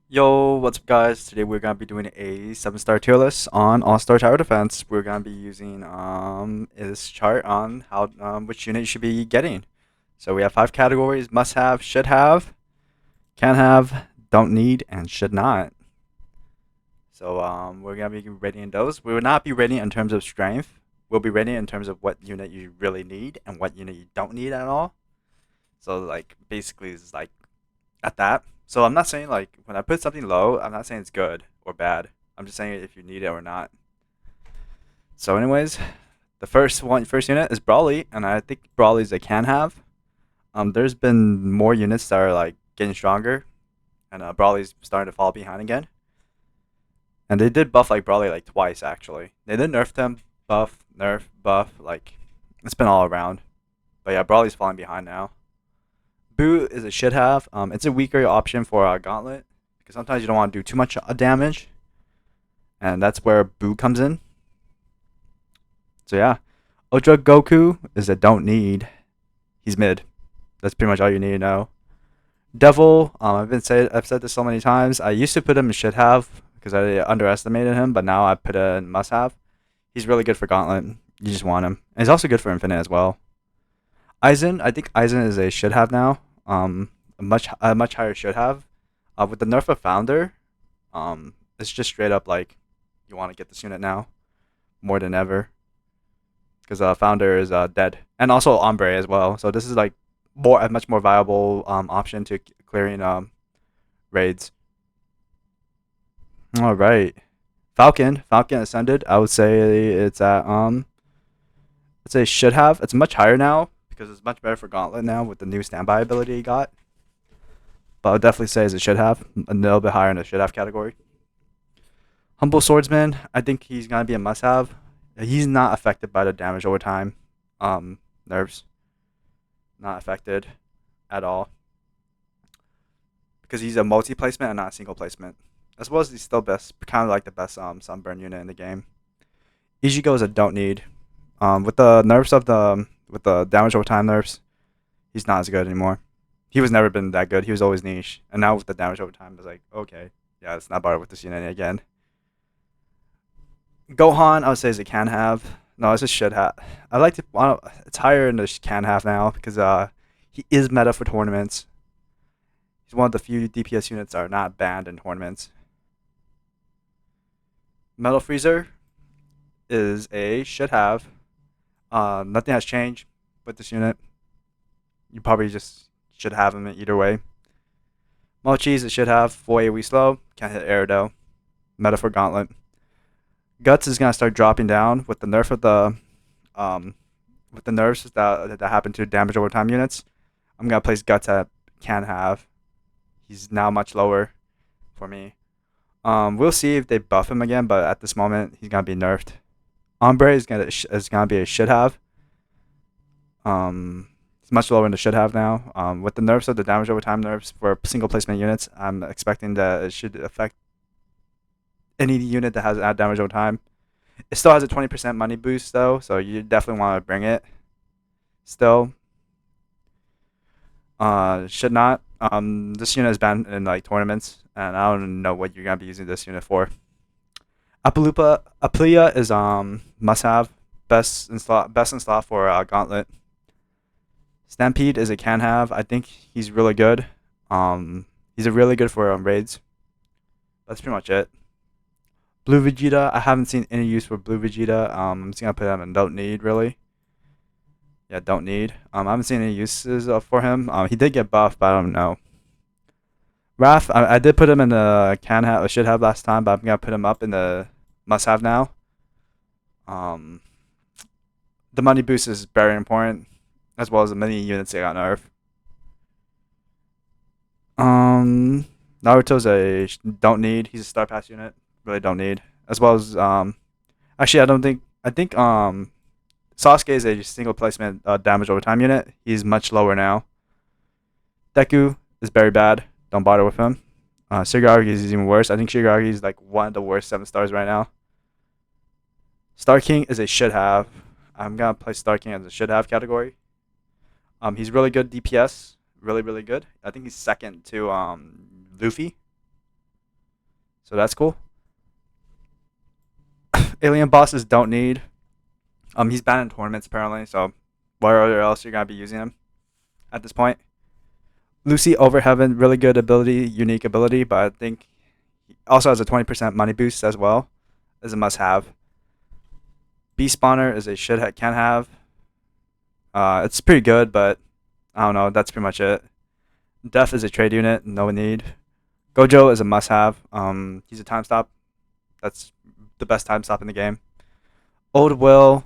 Yo, what's up guys? Today we're gonna be doing a 7-star tier list on All-Star Tower Defense. We're gonna be using this chart on how which unit you should be getting. So we have 5 categories: must have, should have, can have, don't need, and should not. So we're gonna be rating those. We will not be rating in terms of strength. We'll be rating in terms of what unit you really need and what unit you don't need at all. So like basically it's like at that. So I'm not saying like when I put something low, I'm not saying it's good or bad. I'm just saying if you need it or not. So anyways, the first unit is Brawly, and I think Brawly's a can have. There's been more units that are like getting stronger, and Brawly's starting to fall behind again. And they did buff like Brawly like twice actually. They did nerf them, buff, nerf, buff. Like it's been all around. But yeah, Brawly's falling behind now. Boo is a should have. It's a weaker option for Gauntlet because sometimes you don't want to do too much damage, and that's where Boo comes in. So yeah, Ultra Goku is a don't need. He's mid. That's pretty much all you need to know. Devil, I've said this so many times. I used to put him in should have because I underestimated him, but now I put him in must have. He's really good for Gauntlet. You just want him, and he's also good for Infinite as well. Aizen, I think Aizen is a should have now. A much higher should have. With the nerf of Founder, it's just straight up like you want to get this unit now more than ever because Founder is dead, and also Ombre as well. So this is like a much more viable option to clearing raids. All right, Falcon Ascended. I would say it's a should have. It's much higher now because it's much better for Gauntlet now with the new standby ability he got. But I would definitely say it should have a little bit higher in the should have category. Humble Swordsman, I think he's gonna be a must have. He's not affected by the damage over time. Nerfs not affected at all because he's a multi placement and not a single placement. As well as he's still best, kind of like the best sunburn unit in the game. Ichigo is a don't need. With the nerfs of the damage over time nerfs, he's not as good anymore. He was never been that good. He was always niche, and now with the damage over time, it's like okay, yeah, it's not bother with this unit again. Gohan, I would say is a can have. No, it's a should have. I like to. It's higher in the can have now because he is meta for tournaments. He's one of the few DPS units that are not banned in tournaments. Metal Freezer is a should have. Nothing has changed with this unit. You probably just should have him either way. Mochi is a should have. 4 AoE slow. Can't hit air though. Meta for Gauntlet. Guts is gonna start dropping down with the nerf of the with the nerfs that happen to damage over time units. I'm gonna place Guts at can have. He's now much lower for me. We'll see if they buff him again, but at this moment he's gonna be nerfed. Ombre is gonna be a should have. It's much lower than the should have now. With the nerfs of the damage over time nerfs for single placement units, I'm expecting that it should affect any unit that has add damage over time. It still has a 20% money boost though, so you definitely want to bring it. Still, should not. This unit is banned in like tournaments, and I don't know what you're gonna be using this unit for. Aplia is must have, best in slot for Gauntlet. Stampede is a can have. I think he's really good. He's a really good for raids. That's pretty much it. Blue Vegeta, I haven't seen any use for Blue Vegeta. I'm just gonna put him in don't need really. Yeah, don't need. I haven't seen any uses for him. He did get buffed, but I don't know. Raph, I did put him in the can have, should have last time, but I'm gonna put him up in the must have now. Um, the money boost is very important, as well as the many units they got nerfed. Naruto's a don't need. He's a star pass unit. Really don't need. As well as actually, I think Sasuke is a single placement damage over time unit. He's much lower now. Deku is very bad. Don't bother with him. Shigaraki is even worse. I think Shigaraki is like one of the worst 7 stars right now. Star King is a should have. I'm gonna place Star King as a should have category. He's really good DPS. Really, really good. I think he's second to Luffy. So that's cool. Alien bosses don't need. He's banned in tournaments apparently. So where else you're gonna be using him at this point? Lucy over Heaven, really good ability, unique ability, but I think he also has a 20% money boost as well. Is a must-have. Beast Spawner is a can have. It's pretty good, but I don't know. That's pretty much it. Death is a trade unit, no need. Gojo is a must-have. He's a time stop. That's the best time stop in the game. Old Will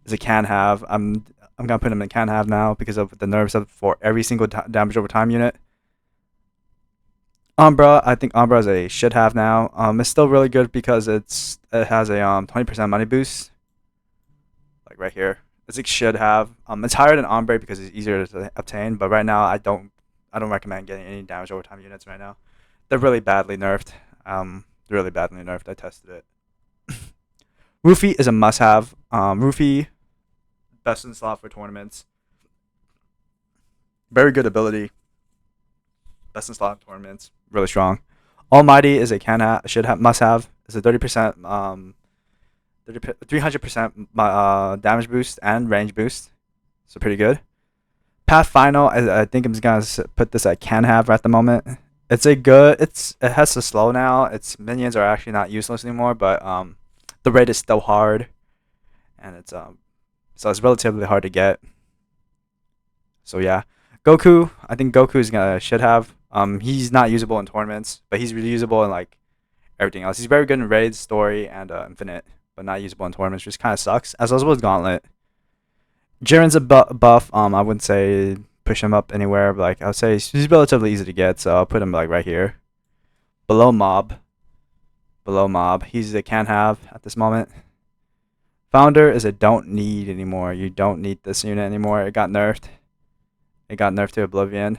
is a can have. I'm gonna put him in can have now because of the nerfs for every single damage over time unit. Umbra, I think Umbra is a should have now. It's still really good because it has a 20% money boost, like right here. It's like should have. It's higher than Ombre because it's easier to obtain, but right now I don't recommend getting any damage over time units right now. They're really badly nerfed. Really badly nerfed. I tested it. Rufy is a must-have. Rufy, best in slot for tournaments. Very good ability. Best in slot tournaments. Really strong. Almighty is a must-have. It's a 30% 300% damage boost and range boost. So pretty good. Path Final, I think I'm just gonna put this at can have at the moment. It has to slow now. Its minions are actually not useless anymore, but the raid is still hard, and so it's relatively hard to get. So yeah, Goku. I think Goku is should have. He's not usable in tournaments, but he's really usable in like everything else. He's very good in raids, story, and infinite, but not usable in tournaments, which kind of sucks. As well as Gauntlet. Jiren's a buff. I wouldn't say push him up anywhere, but like I would say he's relatively easy to get, so I'll put him like right here. Below Mob. He's a can have at this moment. Founder is a don't need anymore. You don't need this unit anymore. It got nerfed. It got nerfed to Oblivion.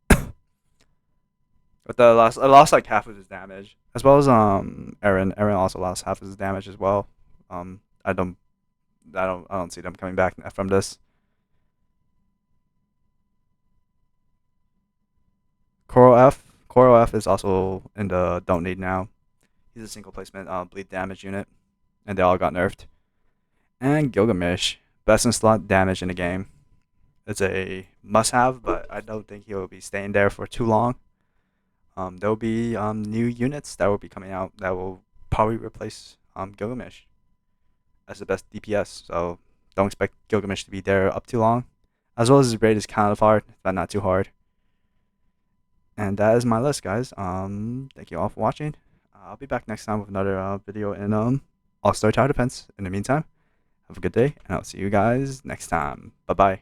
But it lost like half of his damage, as well as Eren. Eren also lost half of his damage as well. I don't see them coming back from this. Coral F is also in the don't need now. He's a single placement bleed damage unit, and they all got nerfed. And Gilgamesh, best in slot damage in the game. It's a must-have, but I don't think he'll be staying there for too long. There'll be new units that will be coming out that will probably replace Gilgamesh as the best DPS. So don't expect Gilgamesh to be there up too long. As well as his raid is kind of hard, but not too hard. And that is my list, guys. Thank you all for watching. I'll be back next time with another video in All-Star Tower Defense. In the meantime, have a good day, and I'll see you guys next time. Bye-bye.